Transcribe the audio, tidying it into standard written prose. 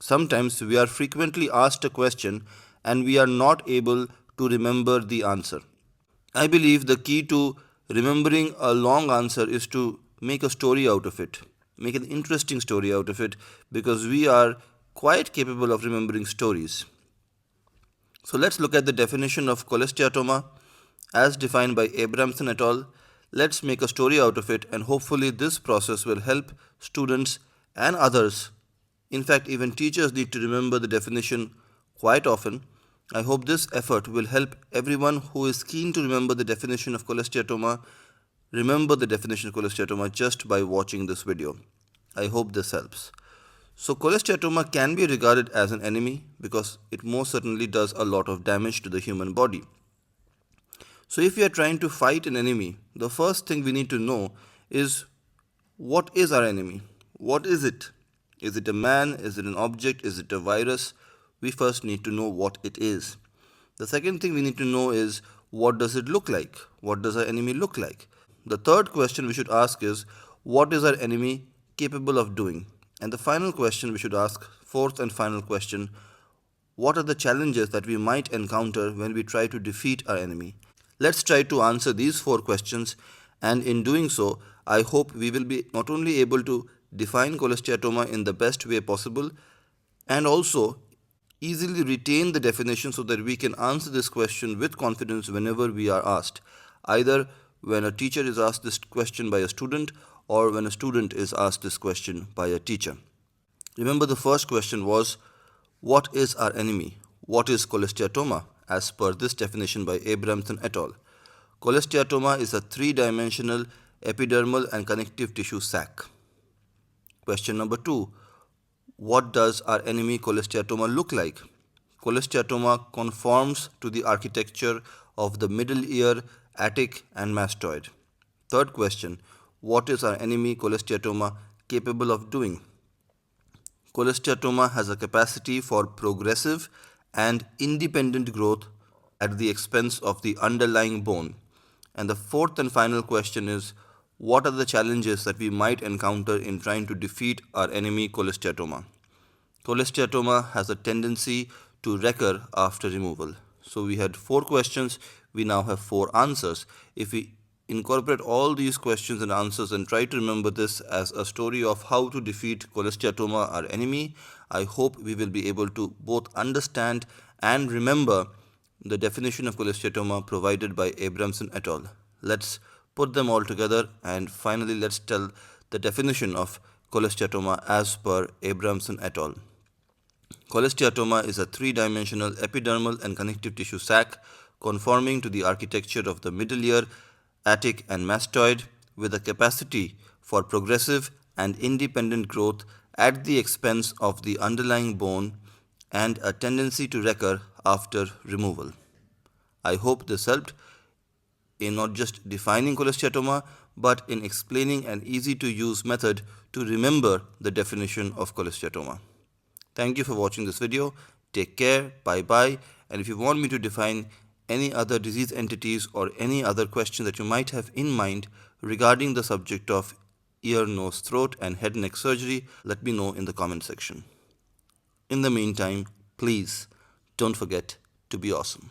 Sometimes we are frequently asked a question and we are not able to remember the answer. I believe the key to remembering a long answer is to make a story out of it, make an interesting story out of it, because we are quite capable of remembering stories. So let's look at the definition of cholesteatoma as defined by Abramson et al. Let's make a story out of it, and hopefully this process will help students and others. In fact, even teachers need to remember the definition quite often. I hope this effort will help everyone who is keen to remember the definition of cholesteatoma remember the definition of cholesteatoma just by watching this video. I hope this helps. So cholesteatoma can be regarded as an enemy because it most certainly does a lot of damage to the human body. So if we are trying to fight an enemy, the first thing we need to know is, what is our enemy? What is it? Is it a man? Is it an object? Is it a virus? We first need to know what it is. The second thing we need to know is, what does it look like? What does our enemy look like? The third question we should ask is, what is our enemy capable of doing? And the final question we should ask, fourth and final question, what are the challenges that we might encounter when we try to defeat our enemy? Let's try to answer these four questions, and in doing so, I hope we will be not only able to define cholesteatoma in the best way possible and also easily retain the definition so that we can answer this question with confidence whenever we are asked, either when a teacher is asked this question by a student or when a student is asked this question by a teacher. Remember, the first question was, what is our enemy? What is cholesteatoma as per this definition by Abramson et al.? Cholesteatoma is a three-dimensional epidermal and connective tissue sac. Question number 2. What does our enemy cholesteatoma look like? Cholesteatoma conforms to the architecture of the middle ear, attic and mastoid. Third question. What is our enemy cholesteatoma capable of doing? Cholesteatoma has a capacity for progressive and independent growth at the expense of the underlying bone. And the fourth and final question is, what are the challenges that we might encounter in trying to defeat our enemy cholesteatoma? Cholesteatoma has a tendency to recur after removal. So we had 4 questions, we now have 4 answers. If we incorporate all these questions and answers and try to remember this as a story of how to defeat cholesteatoma, our enemy, I hope we will be able to both understand and remember the definition of cholesteatoma provided by Abramson et al. Let's put them all together, and finally let's tell the definition of cholesteatoma as per Abramson et al. Cholesteatoma is a three-dimensional epidermal and connective tissue sac conforming to the architecture of the middle ear, attic and mastoid, with a capacity for progressive and independent growth at the expense of the underlying bone and a tendency to recur after removal. I hope this helped in not just defining cholesteatoma, but in explaining an easy-to-use method to remember the definition of cholesteatoma. Thank you for watching this video. Take care, bye-bye, and if you want me to define any other disease entities or any other question that you might have in mind regarding the subject of ear, nose, throat and head and neck surgery, let me know in the comment section. In the meantime, please don't forget to be awesome.